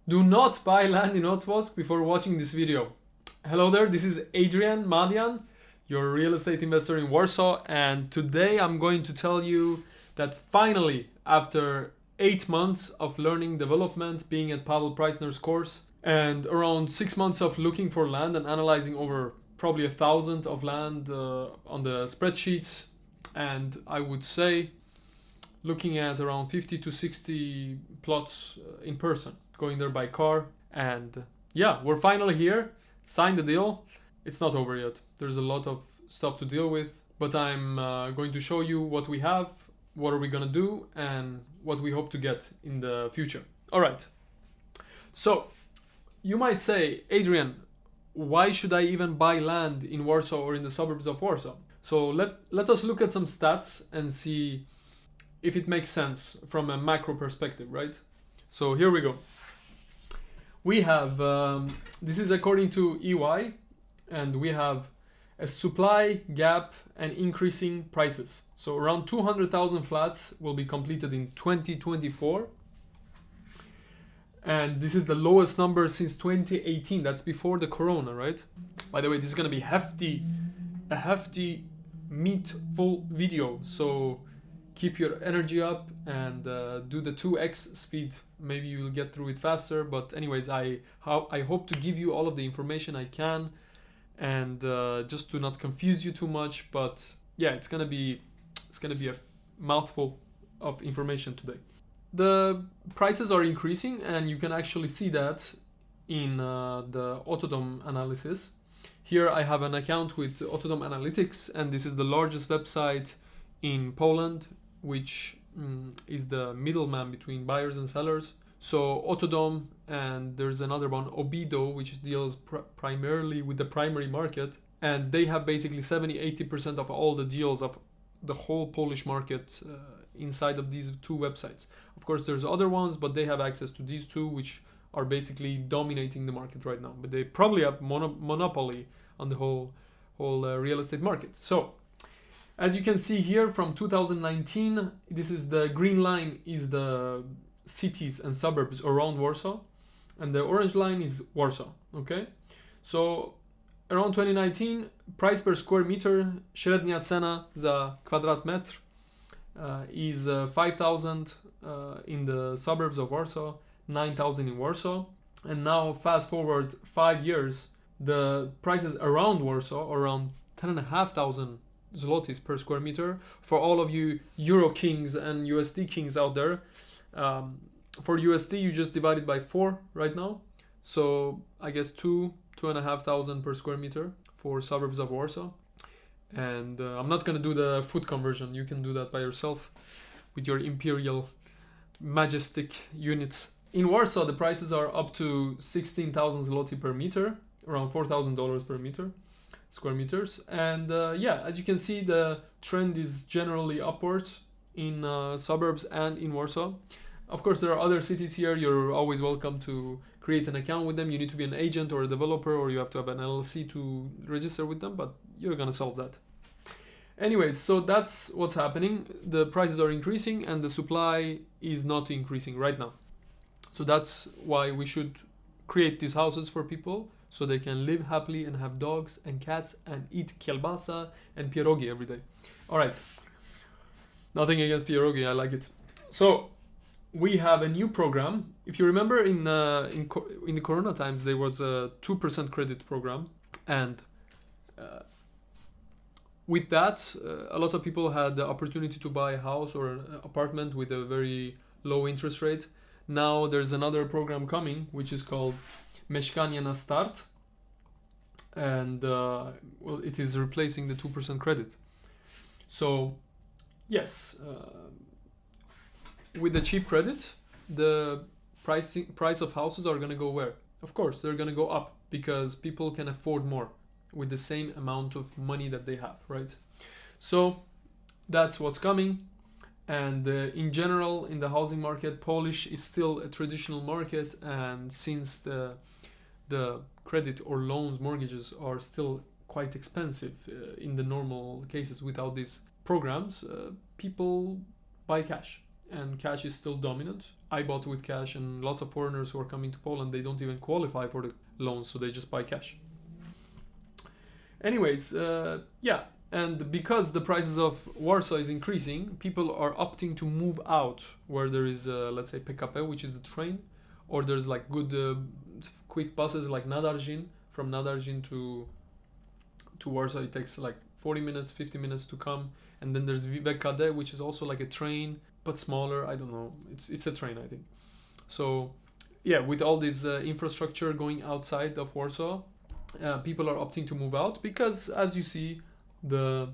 Do not buy land in Otwock before watching this video. Hello there, this is Adrian Madian, your real estate investor in Warsaw, and today I'm going to tell you that finally, after 8 months of learning development, being at Pavel Preissner's course, and around 6 months of looking for land and analyzing over probably 1,000 of land on the spreadsheets, and I would say looking at around 50 to 60 plots in person, going there by car. And yeah, we're finally here, signed the deal. It's not over yet. There's a lot of stuff to deal with, but I'm going to show you what we have, what are we gonna do, and what we hope to get in the future. All right. So you might say, Adrian, why should I even buy land in Warsaw or in the suburbs of Warsaw? So let us look at some stats and see if it makes sense from a macro perspective, right? So here we go. We have, this is according to EY, and we have a supply gap and increasing prices. So around 200,000 flats will be completed in 2024. And this is the lowest number since 2018. That's before the corona, right? By the way, this is gonna be a hefty meatful video. So keep your energy up and do the 2x speed. Maybe you'll get through it faster. But anyways, I hope to give you all of the information I can, and just to not confuse you too much. But yeah, it's gonna be a mouthful of information today. The prices are increasing, and you can actually see that in the Autodom analysis. Here I have an account with Autodom Analytics, and this is the largest website in Poland, which is the middleman between buyers and sellers. So Autodom, and there's another one, Obido, which deals primarily with the primary market, and they have basically 70-80% of all the deals of the whole Polish market inside of these two websites. Of course, there's other ones, but they have access to these two, which are basically dominating the market right now. But they probably have monopoly on the whole real estate market. So as you can see here, from 2019, this is the green line is the cities and suburbs around Warsaw, and the orange line is Warsaw. Okay, so around 2019, price per square meter, średnia cena za kwadrat metr is 5,000 in the suburbs of Warsaw, 9,000 in Warsaw. And now fast forward 5 years, the prices around Warsaw are around 10,500 zlotys per square meter. For all of you Euro kings and USD kings out there, for USD you just divide it by 4 right now. So I guess 2,500 per square meter for suburbs of Warsaw. And I'm not gonna do the foot conversion. You can do that by yourself with your imperial majestic units. In Warsaw, the prices are up to 16,000 zloty per meter, around $4,000 per meter, square meters. And yeah, as you can see, the trend is generally upwards in suburbs and in Warsaw. Of course, there are other cities here. You're always welcome to create an account with them. You need to be an agent or a developer, or you have to have an LLC to register with them, but you're gonna solve that. Anyways, so that's what's happening. The prices are increasing and the supply is not increasing right now. So that's why we should create these houses for people, so they can live happily and have dogs and cats and eat kielbasa and pierogi every day. All right. Nothing against pierogi, I like it. So we have a new program. If you remember, in the Corona times, there was a 2% credit program, and with that, a lot of people had the opportunity to buy a house or an apartment with a very low interest rate. Now there's another program coming, which is called Mieszkanie na Start, and well, it is replacing the 2% credit. So yes, with the cheap credit, the price of houses are gonna go where? Of course, they're gonna go up, because people can afford more with the same amount of money that they have, right? So that's what's coming. And in general, in the housing market, Polish is still a traditional market, and since the credit or loans, mortgages are still quite expensive in the normal cases without these programs, people buy cash. and cash is still dominant. I bought with cash, and lots of foreigners who are coming to Poland, they don't even qualify for the loans, so they just buy cash. Anyways, yeah, and because the prices of Warsaw is increasing, people are opting to move out where there is, let's say, PKP, which is the train, or there's like good quick buses like Nadarjin. From Nadarjin to Warsaw, it takes like 40 minutes, 50 minutes to come. And then there's VBKD, which is also like a train, but smaller. I don't know. It's a train, I think. So yeah, with all this infrastructure going outside of Warsaw, people are opting to move out because, as you see, the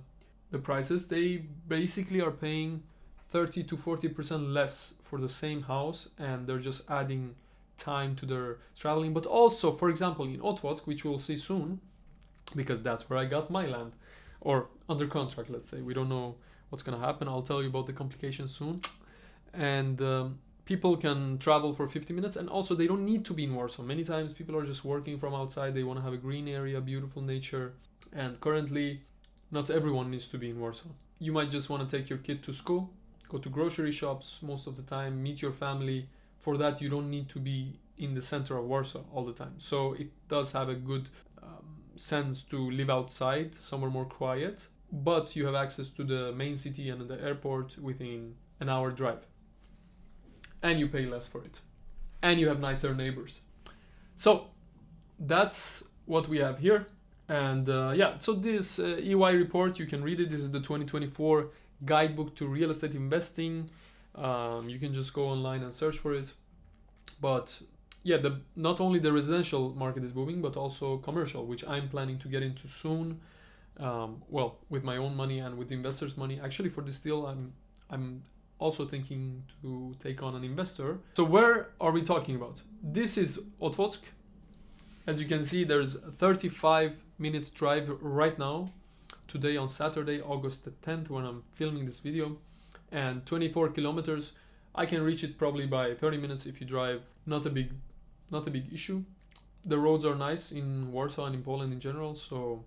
prices, they basically are paying 30 to 40% less for the same house, and they're just adding time to their traveling. But also, for example, in Otwock, which we'll see soon, because that's where I got my land, or under contract, let's say. We don't know what's going to happen. I'll tell you about the complications soon. And people can travel for 50 minutes, and also they don't need to be in Warsaw. Many times people are just working from outside. They want to have a green area, beautiful nature. And currently, not everyone needs to be in Warsaw. You might just want to take your kid to school, go to grocery shops most of the time, meet your family. For that, you don't need to be in the center of Warsaw all the time. So it does have a good sense to live outside, somewhere more quiet, but you have access to the main city and the airport within an hour drive. And you pay less for it. And you have nicer neighbors. So that's what we have here. And yeah, so this EY report, you can read it. This is the 2024 Guidebook to Real Estate Investing. You can just go online and search for it. But yeah, not only the residential market is booming, but also commercial, which I'm planning to get into soon. Well, with my own money and with investors' money. Actually, for this deal, I'm also thinking to take on an investor. So where are we talking about? This is Otwock. As you can see, there's 35 minutes drive right now, today on Saturday, August the 10th, when I'm filming this video, and 24 kilometers. I can reach it probably by 30 minutes if you drive. Not a big issue. The roads are nice in Warsaw and in Poland in general, so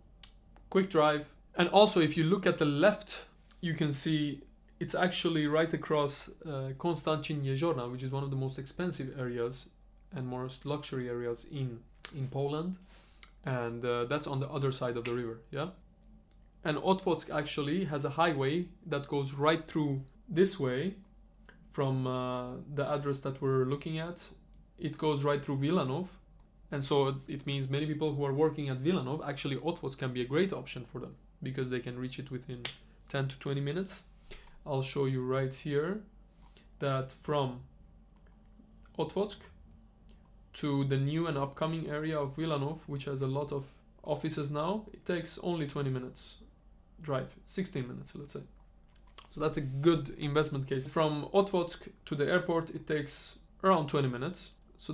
quick drive. And also, if you look at the left, you can see it's actually right across Konstancin-Jeziorna, which is one of the most expensive areas and most luxury areas in Poland. And that's on the other side of the river, yeah? And Otwock actually has a highway that goes right through this way from the address that we're looking at. It goes right through Wilanów. And so it means many people who are working at Wilanów, actually Otwock can be a great option for them because they can reach it within 10 to 20 minutes. I'll show you right here that from Otwock to the new and upcoming area of Wilanów, which has a lot of offices now, it takes only 20 minutes drive, 16 minutes, let's say. So that's a good investment case. From Otwock to the airport, it takes around 20 minutes. So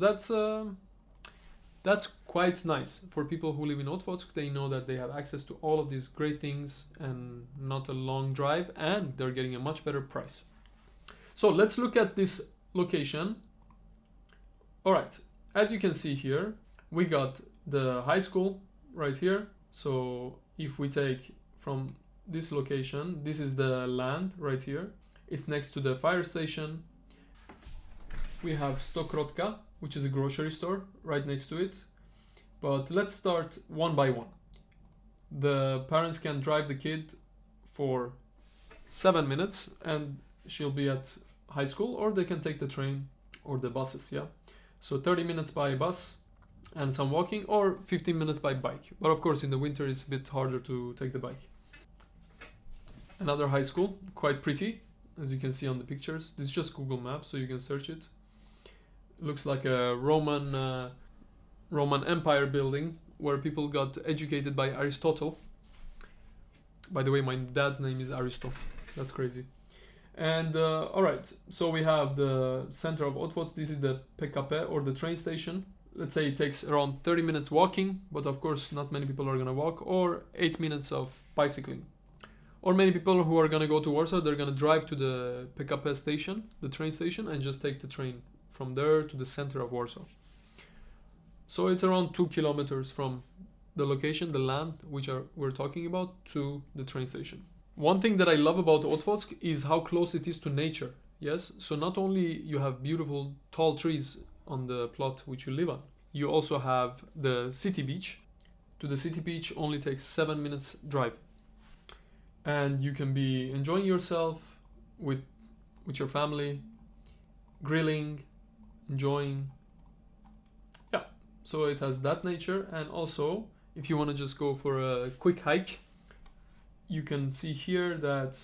that's quite nice for people who live in Otwock. They know that they have access to all of these great things and not a long drive, and they're getting a much better price. So let's look at this location. All right, as you can see here, we got the high school right here. So if we take from this location, this is the land right here. It's next to the fire station. We have Stokrotka, which is a grocery store right next to it. But let's start one by one. The parents can drive the kid for 7 minutes and she'll be at high school, or they can take the train or the buses, yeah? So 30 minutes by bus and some walking, or 15 minutes by bike. But of course in the winter it's a bit harder to take the bike. Another high school, quite pretty, as you can see on the pictures. This is just Google Maps, so you can search it. Looks like a Roman Empire building where people got educated by Aristotle. By the way, my dad's name is Aristo. That's crazy. And all right, so we have the center of Otwock. This is the PKP, or the train station. Let's say it takes around 30 minutes walking, but of course not many people are gonna walk, or 8 minutes of bicycling. Or many people who are gonna go to Warsaw, they're gonna drive to the PKP station, the train station, and just take the train from there to the center of Warsaw. So it's around 2 kilometers from the location, the land which we're talking about, to the train station. One thing that I love about Otwock is how close it is to nature. Yes, so not only you have beautiful tall trees on the plot which you live on, you also have the city beach. To the city beach only takes 7 minutes drive, and you can be enjoying yourself with your family, grilling, enjoying. Yeah, so it has that nature. And also, if you want to just go for a quick hike, you can see here that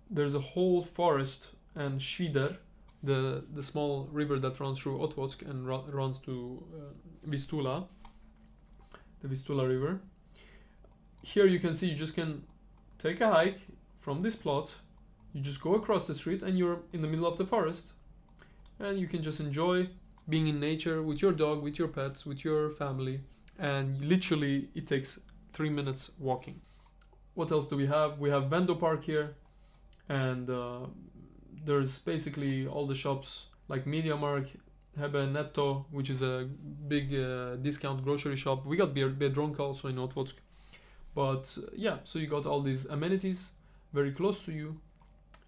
there's a whole forest, and Świder, the small river that runs through Otwock and runs to Vistula, the Vistula river. Here you can see you just can take a hike from this plot. You just go across the street and you're in the middle of the forest, and you can just enjoy being in nature with your dog, with your pets, with your family, and literally it takes 3 minutes walking. What else do we have? We have Vendo Park here, and there's basically all the shops like MediaMarkt, Hebe, Netto, which is a big discount grocery shop. We got Biedronka also in Otwock. But yeah, so you got all these amenities very close to you.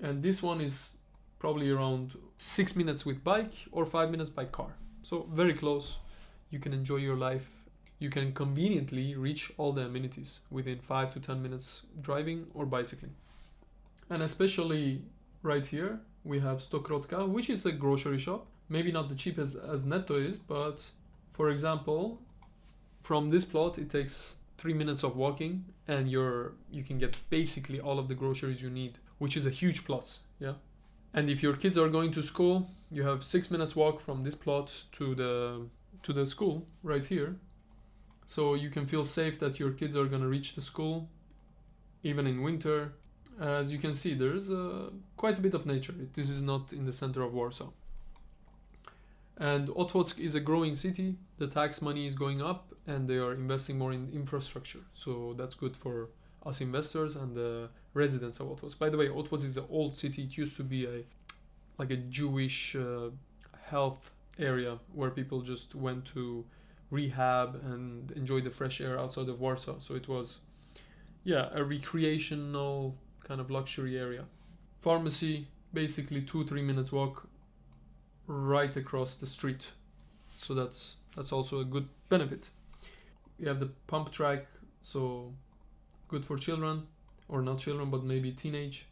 And this one is probably around 6 minutes with bike or 5 minutes by car. So very close. You can enjoy your life. You can conveniently reach all the amenities within 5 to 10 minutes driving or bicycling. And especially right here, we have Stokrotka, which is a grocery shop. Maybe not the cheapest as Netto is, but for example, from this plot, it takes 3 minutes of walking, and you can get basically all of the groceries you need, which is a huge plus. Yeah. And if your kids are going to school, you have 6 minutes walk from this plot to the school right here. So you can feel safe that your kids are going to reach the school even in winter. As you can see, there's quite a bit of nature. This is not in the center of Warsaw. And Otwock is a growing city. The tax money is going up, and they are investing more in infrastructure. So that's good for us investors and the residents of Otwock. By the way, Otwock is an old city. It used to be like a Jewish health area where people just went to rehab and enjoy the fresh air outside of Warsaw. So it was, yeah, a recreational kind of luxury area. Pharmacy, basically 2-3 minutes walk right across the street. So that's also a good benefit. We have the pump track, so good for children, or not children, but maybe teenage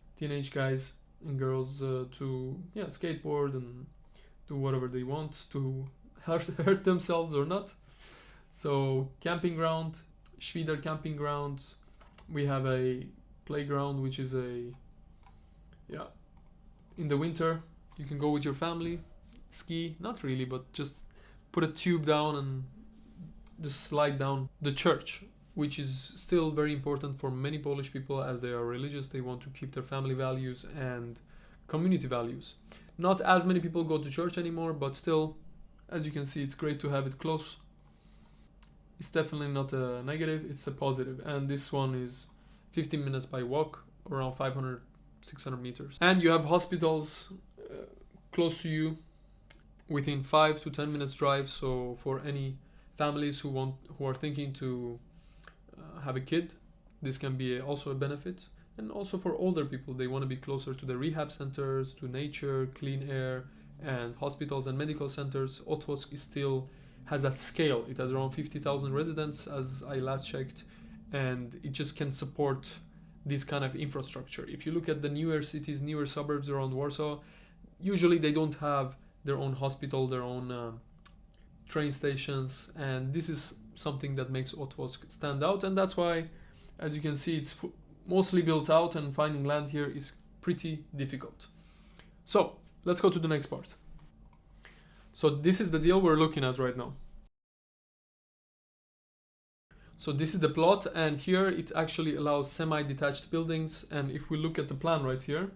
guys and girls to skateboard and do whatever they want to hurt themselves or not. So camping ground, Świder camping grounds. We have a playground, which is in the winter you can go with your family, ski, not really, but just put a tube down and just slide down. The church, which is still very important for many Polish people as they are religious. They want to keep their family values and community values. Not as many people go to church anymore, but still, as you can see, it's great to have it close. It's definitely not a negative, it's a positive. And this one is 15 minutes by walk, around 500, 600 meters. And you have hospitals close to you within 5 to 10 minutes drive. So for any families who are thinking to have a kid, this can be also a benefit. And also for older people, they want to be closer to the rehab centers, to nature, clean air, and hospitals and medical centers. Otwock still has that scale. It has around 50,000 residents as I last checked, and it just can support this kind of infrastructure. If you look at the newer cities, newer suburbs around Warsaw, usually they don't have their own hospital, their own train stations, and this is something that makes Otwock stand out. And that's why, as you can see, it's mostly built out, and finding land here is pretty difficult. So let's go to the next part. So this is the deal we're looking at right now. So this is the plot, and here it actually allows semi-detached buildings. And if we look at the plan right here,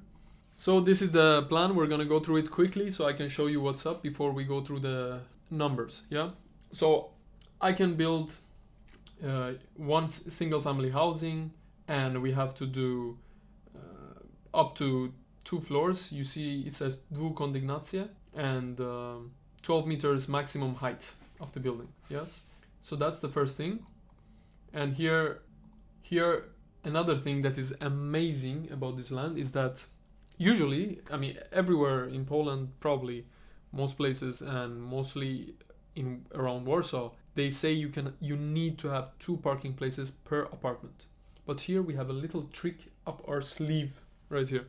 so this is the plan. We're gonna go through it quickly so I can show you what's up before we go through the numbers. Yeah, so I can build one single family housing, and we have to do up to 2 floors. You see it says dwukondygnacja, and 12 meters maximum height of the building. Yes, so that's the first thing. And here another thing that is amazing about this land is that Usually, I mean, everywhere in Poland, probably most places, and mostly in around Warsaw, they say you need to have 2 parking places per apartment. But here we have a little trick up our sleeve right here.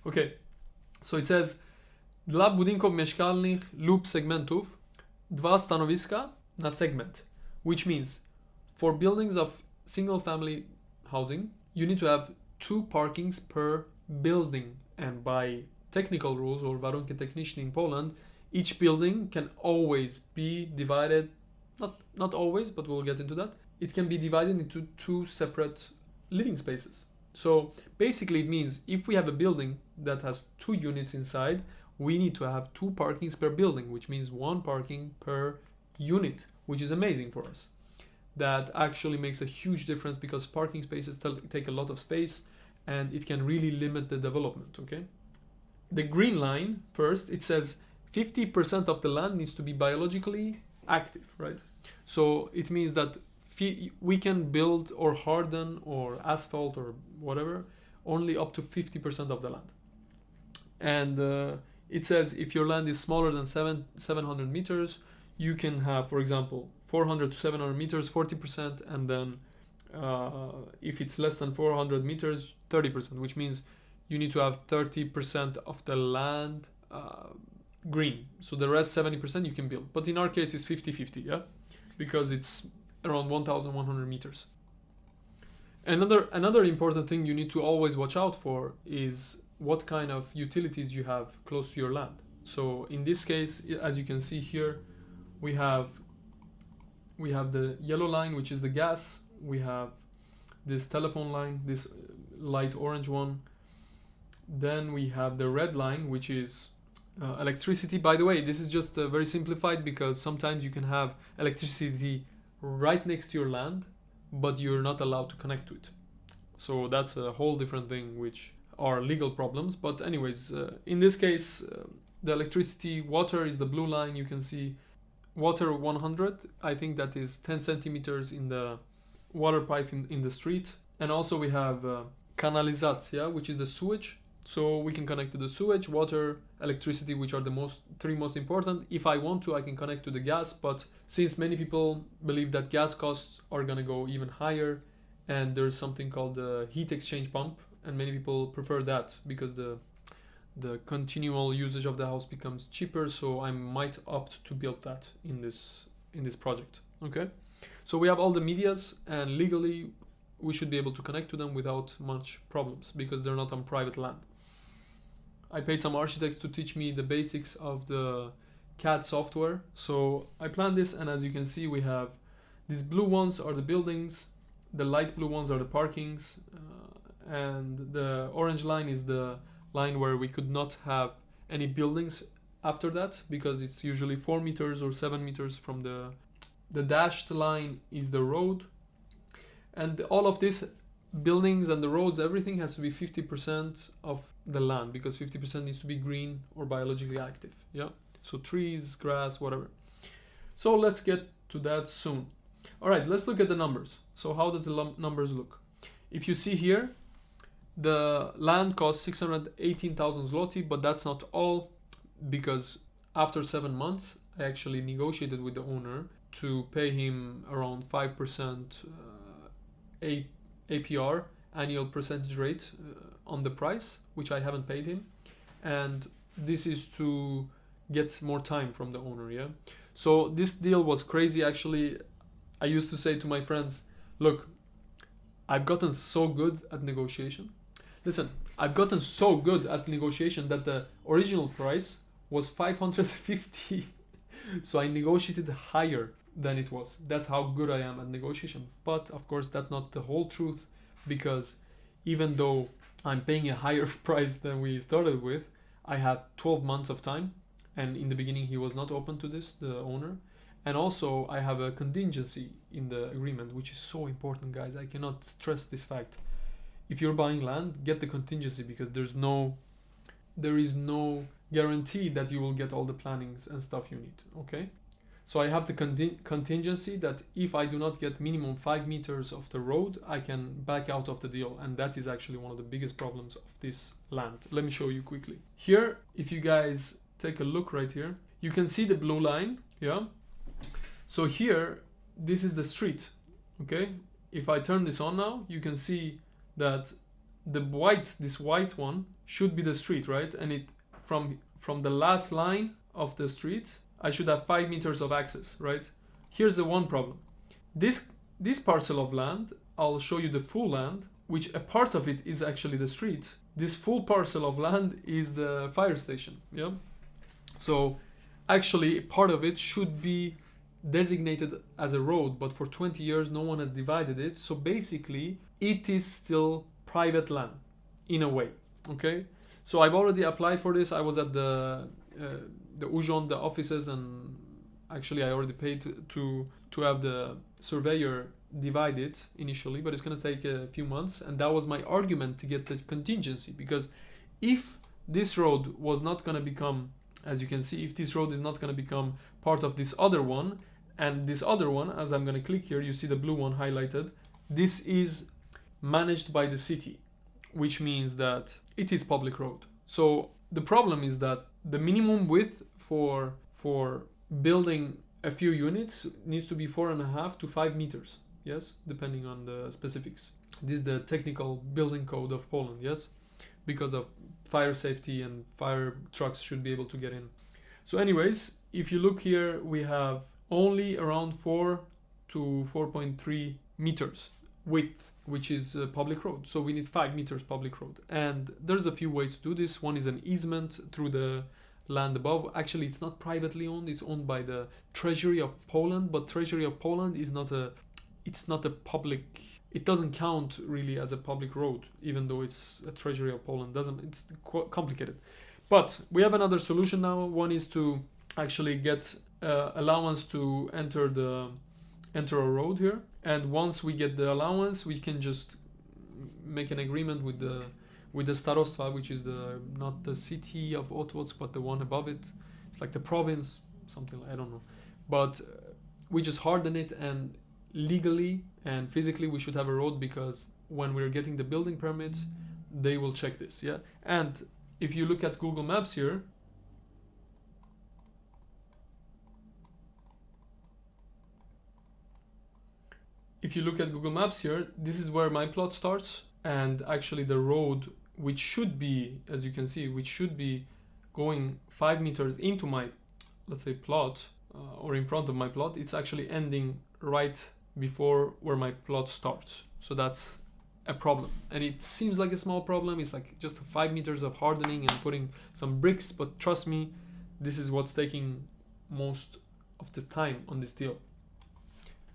Okay, so it says dla budynków mieszkalnych lub segmentów 2 stanowiska na segment, which means for buildings of single family housing, you need to have 2 parkings per building, and by technical rules or warunki techniczne in Poland, each building can always be divided, not always, but we'll get into that. It can be divided into 2 separate living spaces. So basically it means if we have a building that has 2 units inside, we need to have 2 parkings per building, which means 1 parking per unit, which is amazing for us. That actually makes a huge difference because parking spaces take a lot of space and it can really limit the development, okay? The green line, first, it says 50% of the land needs to be biologically active, right? So it means that we can build or harden or asphalt or whatever only up to 50% of the land. And it says if your land is smaller than 700 meters, you can have, for example, 400 to 700 meters, 40%, and then if it's less than 400 meters, 30%, which means you need to have 30% of the land green. So the rest 70% you can build. But in our case, it's 50-50, yeah? Because it's around 1,100 meters. Another important thing you need to always watch out for is what kind of utilities you have close to your land. So in this case, as you can see here, we have the yellow line, which is the gas. We have this telephone line, this light orange one. Then we have the red line, which is electricity. By the way, this is just very simplified because sometimes you can have electricity right next to your land, but you're not allowed to connect to it. So that's a whole different thing, which are legal problems. But anyways, in this case, the electricity, water is the blue line. You can see water 100. I think that is 10 centimeters in the water pipe in the street. And also we have kanalizacja, which is the sewage. So we can connect to the sewage, water, electricity, which are the 3 most important. If I want to, I can connect to the gas, but since many people believe that gas costs are gonna go even higher, and there's something called the heat exchange pump, and many people prefer that because the continual usage of the house becomes cheaper, so I might opt to build that in this project. Okay, so we have all the medias, and legally we should be able to connect to them without much problems because they're not on private land. I paid some architects to teach me the basics of the CAD software. So I planned this, and as you can see, we have these blue ones are the buildings, the light blue ones are the parkings, and the orange line is the line where we could not have any buildings after that because it's usually 4 meters or 7 meters from the dashed line is the road. And all of this buildings and the roads, everything has to be 50% of the land because 50% needs to be green or biologically active. Yeah, so trees, grass, whatever. So let's get to that soon. All right, let's look at the numbers. So how does the numbers look? If you see here, the land costs 618,000 zloty, but that's not all because after 7 months, I actually negotiated with the owner to pay him around 5% APR, annual percentage rate, on the price, which I haven't paid him. And this is to get more time from the owner, yeah? So this deal was crazy, actually. I used to say to my friends, look, I've gotten so good at negotiation. Listen, I've gotten so good at negotiation that the original price was 550. So I negotiated higher than it was. That's how good I am at negotiation. But of course, that's not the whole truth, because even though I'm paying a higher price than we started with, I had 12 months of time. And in the beginning, he was not open to this, the owner. And also, I have a contingency in the agreement, which is so important, guys. I cannot stress this fact. If you're buying land, get the contingency, because there is no guarantee that you will get all the plannings and stuff you need, okay? So I have the contingency that if I do not get minimum 5 meters of the road, I can back out of the deal. And that is actually one of the biggest problems of this land. Let me show you quickly. Here, if you guys take a look right here, you can see the blue line, yeah? So here, this is the street, okay? If I turn this on now, you can see that this white one should be the street, right? And it from the last line of the street, I should have 5 meters of access, right? Here's the one problem. This parcel of land, I'll show you the full land, which a part of it is actually the street. This full parcel of land is the fire station, yeah? So actually part of it should be designated as a road, but for 20 years no one has divided it. So basically it is still private land in a way, okay? So I've already applied for this. I was at the Urząd, the offices, and actually I already paid to have the surveyor divide it initially, but it's going to take a few months. And that was my argument to get the contingency, because if this road was not going to become, as you can see, if this road is not going to become part of this other one, and this other one, as I'm going to click here, you see the blue one highlighted, this is managed by the city, which means that it is public road. So the problem is that the minimum width for building a few units needs to be 4.5 to 5 meters, yes, depending on the specifics. This is the technical building code of Poland, yes, because of fire safety, and fire trucks should be able to get in. So anyways, if you look here, we have only around 4 to 4.3 meters width, which is a public road. So we need 5 meters public road. And there's a few ways to do this. One is an easement through the land above. Actually, it's not privately owned. It's owned by the Treasury of Poland, but Treasury of Poland is not a public, it doesn't count really as a public road, even though it's a Treasury of Poland. It's complicated. But we have another solution now. One is to actually get allowance to enter a road here. And once we get the allowance, we can just make an agreement with the Starostwa, which is not the city of Otwock, but the one above it. It's like the province, something, I don't know. But we just harden it, and legally and physically we should have a road, because when we're getting the building permits, they will check this, yeah? And if you look at Google Maps here, this is where my plot starts, and actually the road, which should be, as you can see, which should be going 5 meters into my, let's say, plot, or in front of my plot, it's actually ending right before where my plot starts. So that's a problem, and it seems like a small problem. It's like just 5 meters of hardening and putting some bricks, but trust me, this is what's taking most of the time on this deal.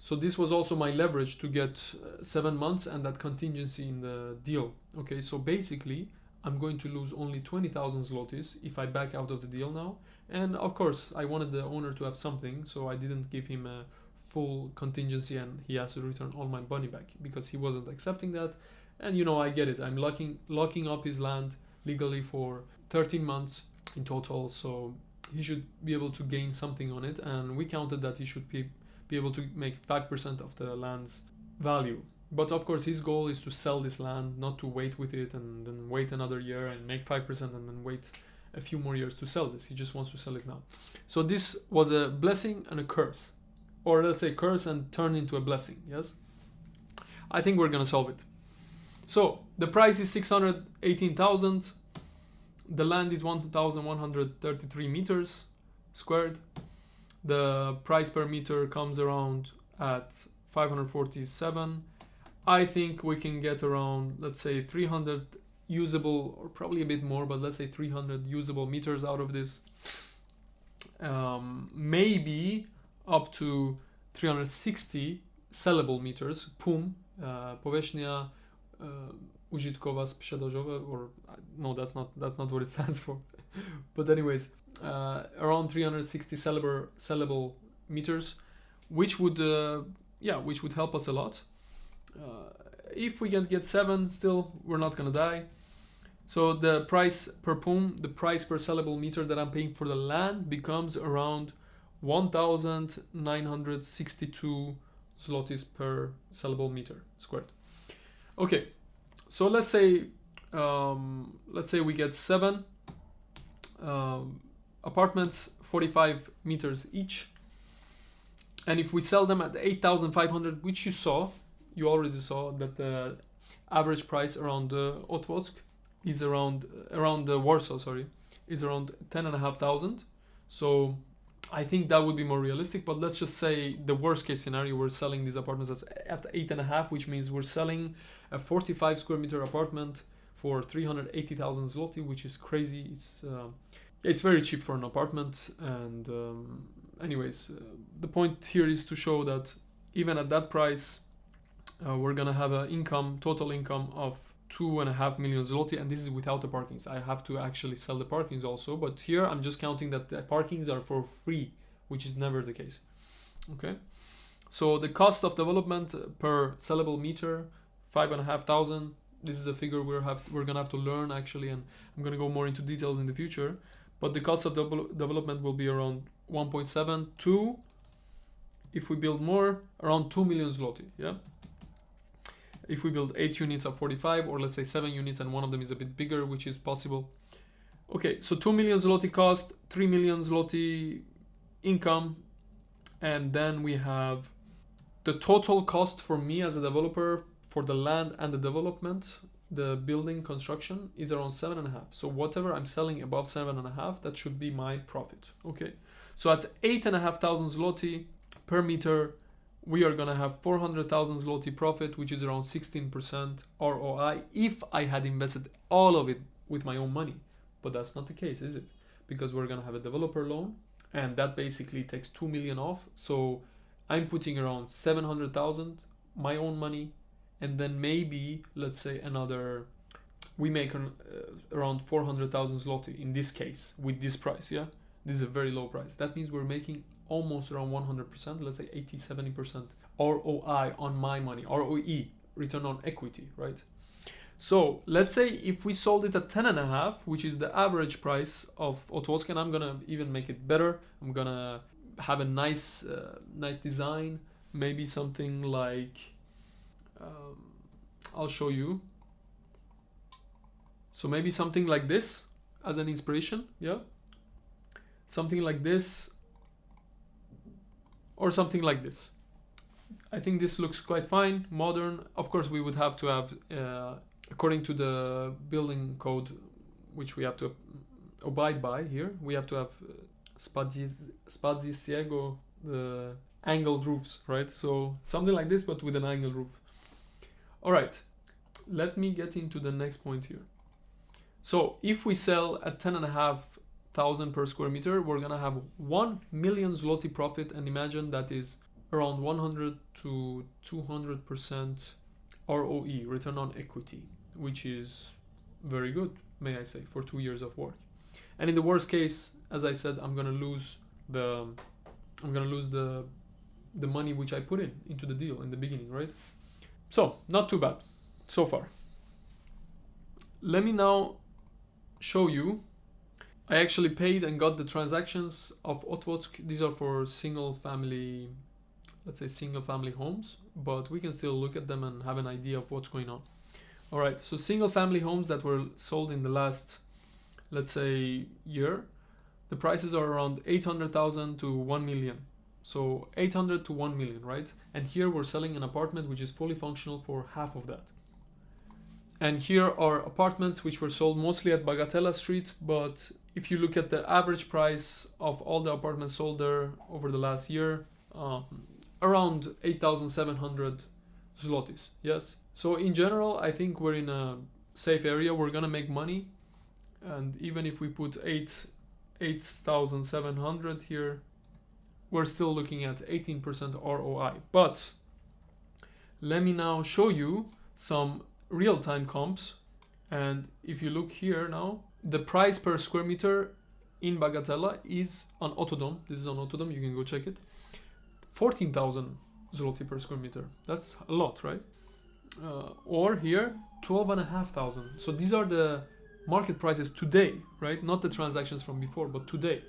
So this was also my leverage to get 7 months and that contingency in the deal. Okay, so basically I'm going to lose only 20,000 zlotys if I back out of the deal now. And of course I wanted the owner to have something, so I didn't give him a full contingency and he has to return all my money back, because he wasn't accepting that. And you know, I get it. I'm locking up his land legally for 13 months in total, so he should be able to gain something on it. And we counted that he should be able to make 5% of the land's value. But of course his goal is to sell this land, not to wait with it and then wait another year and make 5% and then wait a few more years to sell this. He just wants to sell it now. So this was a blessing and a curse, or let's say curse and turn into a blessing, yes? I think we're gonna solve it. So the price is 618,000. The land is 1,133 meters squared. The price per meter comes around at 547. I think we can get around, let's say, 300 usable, or probably a bit more, but let's say 300 usable meters out of this. Maybe up to 360 sellable meters. PUM, powierzchnia użytkowa sprzedażowa, or no, that's not what it stands for. But anyways, around 360 sellable meters, which would help us a lot. If we can get 7, still we're not gonna die. So the price per PUM, the price per sellable meter that I'm paying for the land, becomes around 1,962 zlotys per sellable meter squared. Okay, so let's say we get 7 apartments, 45 meters each, and if we sell them at 8,500, which you already saw that the average price around the Otwock is around the Warsaw, is around 10,500. So I think that would be more realistic, but let's just say the worst case scenario, we're selling these apartments at 8.5, which means we're selling a 45 square meter apartment for 380,000 zloty, which is crazy. It's very cheap for an apartment. And anyways, the point here is to show that even at that price, we're gonna have a total income of 2.5 million zloty, and this is without the parkings. I have to actually sell the parkings also, but here I'm just counting that the parkings are for free, which is never the case. Okay, so the cost of development per sellable meter, 5,500. This is a figure we're gonna have to learn actually, and I'm gonna go more into details in the future. But the cost of development will be around 1.7 to, if we build more, around 2 million zloty. Yeah. If we build 8 units of 45, or let's say 7 units and one of them is a bit bigger, which is possible. Okay, so 2 million zloty cost, 3 million zloty income, and then we have the total cost for me as a developer for the land and the development, the building construction, is around 7.5. So whatever I'm selling above 7.5, that should be my profit. Okay, so at 8,500 zloty per meter, we are gonna have 400,000 zloty profit, which is around 16% ROI if I had invested all of it with my own money. But that's not the case, is it? Because we're gonna have a developer loan, and that basically takes 2 million off. So I'm putting around 700,000 my own money, and then maybe let's say we make around 400,000 zloty in this case with this price. Yeah, this is a very low price. That means we're making almost around 100%, let's say 80-70% ROI on my money, ROE, return on equity, right? So let's say if we sold it at 10.5, which is the average price of Otwock, and I'm gonna even make it better. I'm gonna have a nice design, maybe something like, I'll show you. So maybe something like this as an inspiration, yeah? Something like this, or something like this. I think this looks quite fine, modern. Of course, we would have to have, according to the building code, which we have to abide by here, we have to have spadzisiego, the angled roofs, right? So something like this, but with an angled roof. All right, let me get into the next point here. So if we sell at 10,500 per square meter, we're gonna have 1 million zloty profit, and imagine that is around 100 to 200% ROE, return on equity, which is very good, may I say, for 2 years of work. And in the worst case, as I said, I'm gonna lose the money which I put into the deal in the beginning, right? So not too bad so far. Let me now show you. I actually paid and got the transactions of Otwock. These are for single family homes, but we can still look at them and have an idea of what's going on. All right, so single family homes that were sold in the last, let's say, year, the prices are around 800,000 to 1 million. So 800 to 1 million, right? And here we're selling an apartment which is fully functional for half of that. And here are apartments which were sold mostly at Bagatella Street, but if you look at the average price of all the apartments sold there over the last year, around 8,700 zlotys, yes? So in general, I think we're in a safe area. We're gonna make money, and even if we put 8,700 here, we're still looking at 18% ROI. But let me now show you some real-time comps. And if you look here now, the price per square meter in Bagatella is on Autodom. This is on Autodom, you can go check it. 14,000 zloty per square meter. That's a lot, right? Or here, 12,500. So these are the market prices today, right? Not the transactions from before, but today.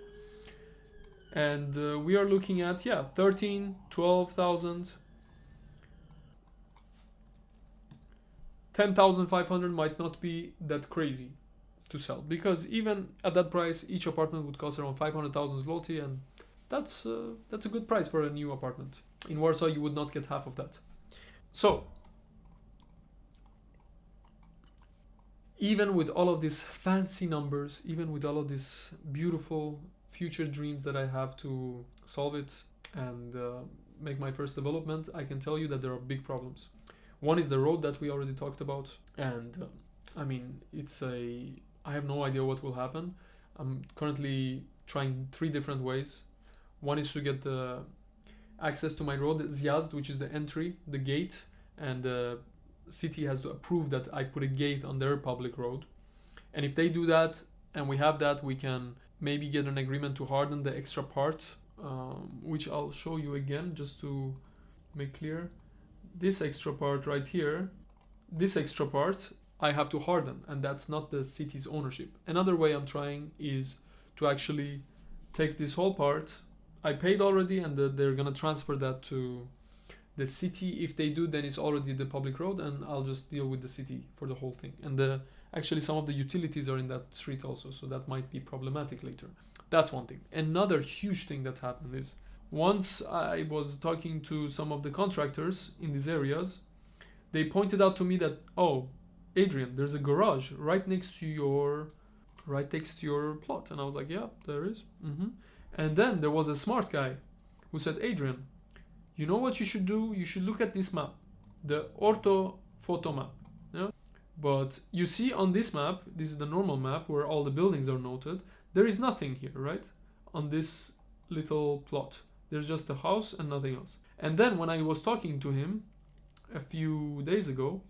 And we are looking at 13, 12,000. 10,500 might not be that crazy to sell, because even at that price each apartment would cost around 500,000 zloty, and that's a good price for a new apartment. In Warsaw you would not get half of that. So even with all of these fancy numbers, even with all of these beautiful future dreams that I have to solve it and make my first development, I can tell you that there are big problems. One is the road that we already talked about, and I mean, I have no idea what will happen. I'm currently trying 3 different ways. One is to get the access to my road, zjazd, which is the entry, the gate, and the city has to approve that I put a gate on their public road. And if they do that, and we have that, we can maybe get an agreement to harden the extra part, which I'll show you again just to make clear. This extra part right here, this extra part I have to harden, and that's not the city's ownership. Another way I'm trying is to actually take this whole part. I paid already, and they're gonna transfer that to the city. If they do, then it's already the public road, and I'll just deal with the city for the whole thing. And actually some of the utilities are in that street also, so that might be problematic later. That's one thing. Another huge thing that happened is, once I was talking to some of the contractors in these areas, they pointed out to me that, oh, Adrian, there's a garage right next to your plot. And I was like, yeah, there is. And then there was a smart guy who said, Adrian, you know what you should do? You should look at this map, the orthophoto map. Yeah? But you see on this map, this is the normal map where all the buildings are noted. There is nothing here, right? On this little plot. There's just a house and nothing else. And then when I was talking to him a few days ago,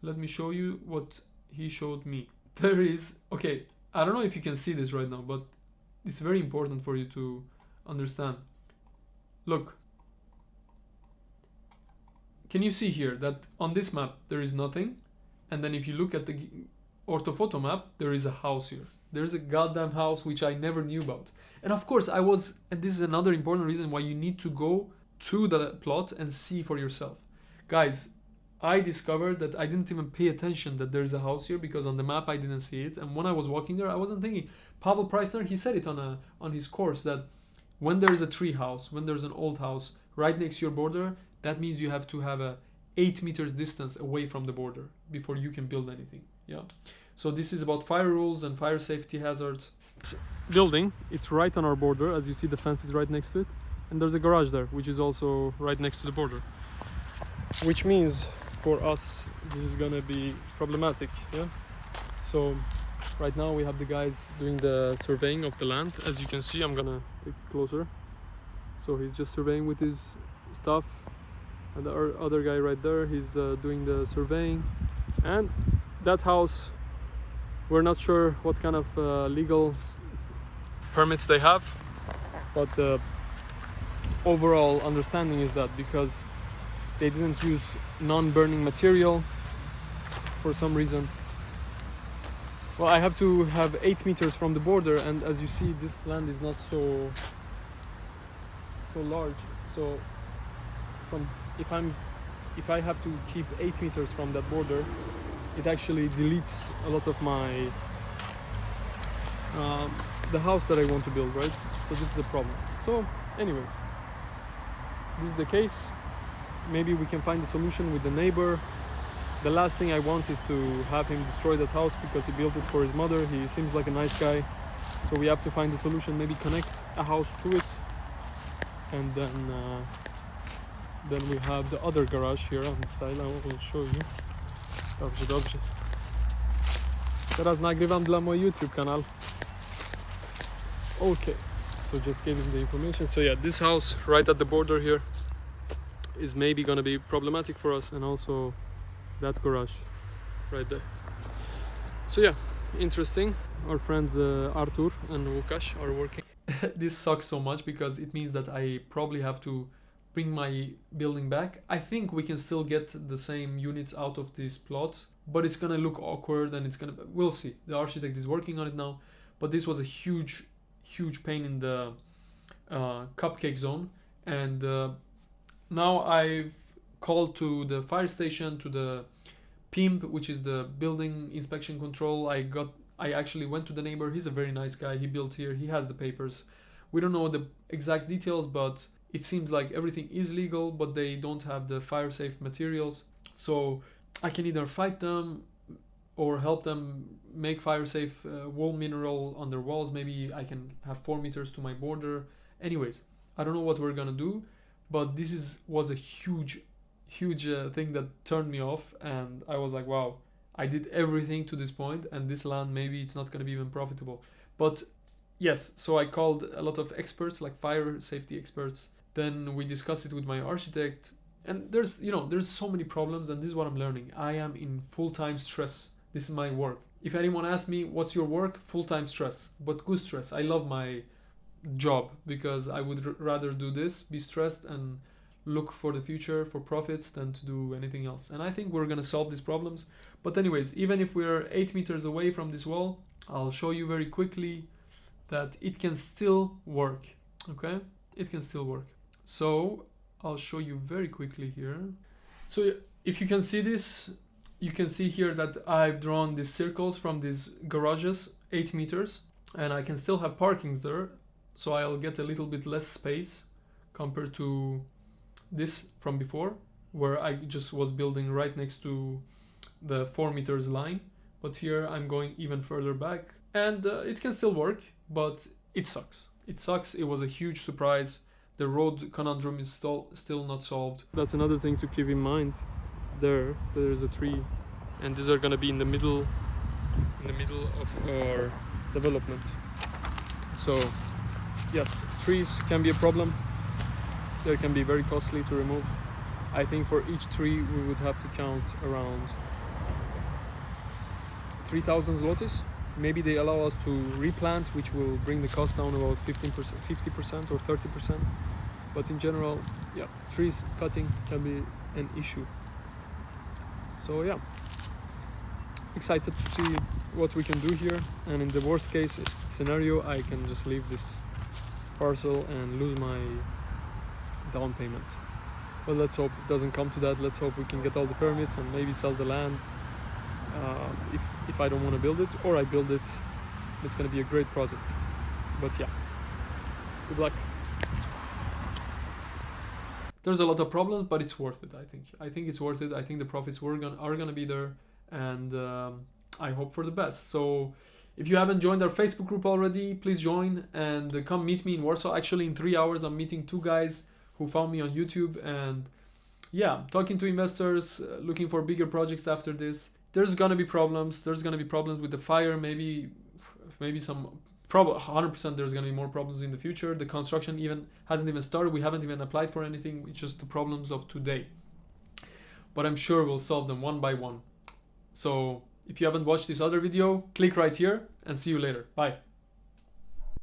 let me show you what he showed me. There is, okay, I don't know if you can see this right now, but it's very important for you to understand. Look, can you see here that on this map there is nothing? And then if you look at the orthophoto map, there is a house here. There's a goddamn house which I never knew about. And of course and this is another important reason why you need to go to the plot and see for yourself. Guys, I discovered that I didn't even pay attention that there's a house here, because on the map I didn't see it. And when I was walking there, I wasn't thinking. Pavel Preissner, he said it on his course, that when there is a tree house, when there's an old house right next to your border, that means you have to have a 8 meters distance away from the border before you can build anything. Yeah. So this is about fire rules and fire safety hazards. Building, it's right on our border. As you see, the fence is right next to it. And there's a garage there, which is also right next to the border. Which means for us, this is gonna be problematic, yeah? So right now we have the guys doing the surveying of the land. As you can see, I'm gonna take it closer. So he's just surveying with his stuff. And the other guy right there, he's doing the surveying. And that house, we're not sure what kind of legal permits they have, but the overall understanding is that because they didn't use non-burning material for some reason. Well, I have to have 8 meters from the border, and as you see, this land is not so large. So if I have to keep 8 meters from that border, it actually deletes a lot of my the house that I want to build, right? So this is the problem. So anyways, this is the case. Maybe we can find a solution with the neighbor. The last thing I want is to have him destroy that house because he built it for his mother. He seems like a nice guy. So we have to find a solution, maybe connect a house to it. And then we have the other garage here on the side. I will show you. Dobrze. Teraz nagrywam dla mój YouTube kanal. Okay, so just gave him the information. So yeah, this house right at the border here is maybe gonna be problematic for us, and also that garage right there. So yeah, interesting. Our friends Artur and Łukasz are working. This sucks so much because it means that I probably have to bring my building back. I think we can still get the same units out of this plot, but it's gonna look awkward, and we'll see. The architect is working on it now, but this was a huge huge pain in the cupcake zone. And now I've called to the fire station, to the PIMP, which is the building inspection control. I actually went to the neighbor. He's a very nice guy. He built here. He has the papers. We don't know the exact details, but it seems like everything is legal, but they don't have the fire safe materials. So I can either fight them or help them make fire safe wall mineral on their walls. Maybe I can have 4 meters to my border. Anyways, I don't know what we're gonna do, but this was a huge thing that turned me off, and I was like, wow, I did everything to this point, and this land, maybe it's not gonna be even profitable. But yes, so I called a lot of experts, like fire safety experts. Then we discussed it with my architect, and there's so many problems, and this is what I'm learning. I am in full-time stress. This is my work. If anyone asks me, what's your work? Full-time stress, but good stress. I love my job because I would rather do this, be stressed and look for the future for profits than to do anything else. And I think we're gonna solve these problems. But anyways, even if we're 8 meters away from this wall, I'll show you very quickly that it can still work. Okay, it can still work. So I'll show you very quickly here. So if you can see this, you can see here that I've drawn these circles from these garages, 8 meters, and I can still have parkings there. So I'll get a little bit less space compared to this from before, where I just was building right next to the 4 meters line. But here I'm going even further back, and it can still work, but it sucks. It sucks. It was a huge surprise. The road conundrum is still not solved. That's another thing to keep in mind. There's a tree, and these are gonna be in the middle of our development. So yes, trees can be a problem. They can be very costly to remove. I think for each tree we would have to count around 3,000 zlotys. Maybe they allow us to replant, which will bring the cost down about 15%, 50% or 30%. But in general, yeah, trees cutting can be an issue. So yeah, excited to see what we can do here. And in the worst case scenario, I can just leave this parcel and lose my down payment. But let's hope it doesn't come to that. Let's hope we can get all the permits and maybe sell the land. If I don't want to build it, or I build it, it's going to be a great project. But yeah, good luck. There's a lot of problems, but it's worth it. I think it's worth it. I think the profits are gonna be there, and I hope for the best. So if you haven't joined our Facebook group already, please join and come meet me in Warsaw. Actually, in 3 hours, I'm meeting 2 guys who found me on YouTube, and yeah, talking to investors, looking for bigger projects after this. There's gonna be problems. There's gonna be problems with the fire. Maybe some. Probably 100% there's gonna be more problems in the future. The construction hasn't even started. We haven't even applied for anything. It's just the problems of today. But I'm sure we'll solve them one by one. So if you haven't watched this other video, click right here and see you later. Bye.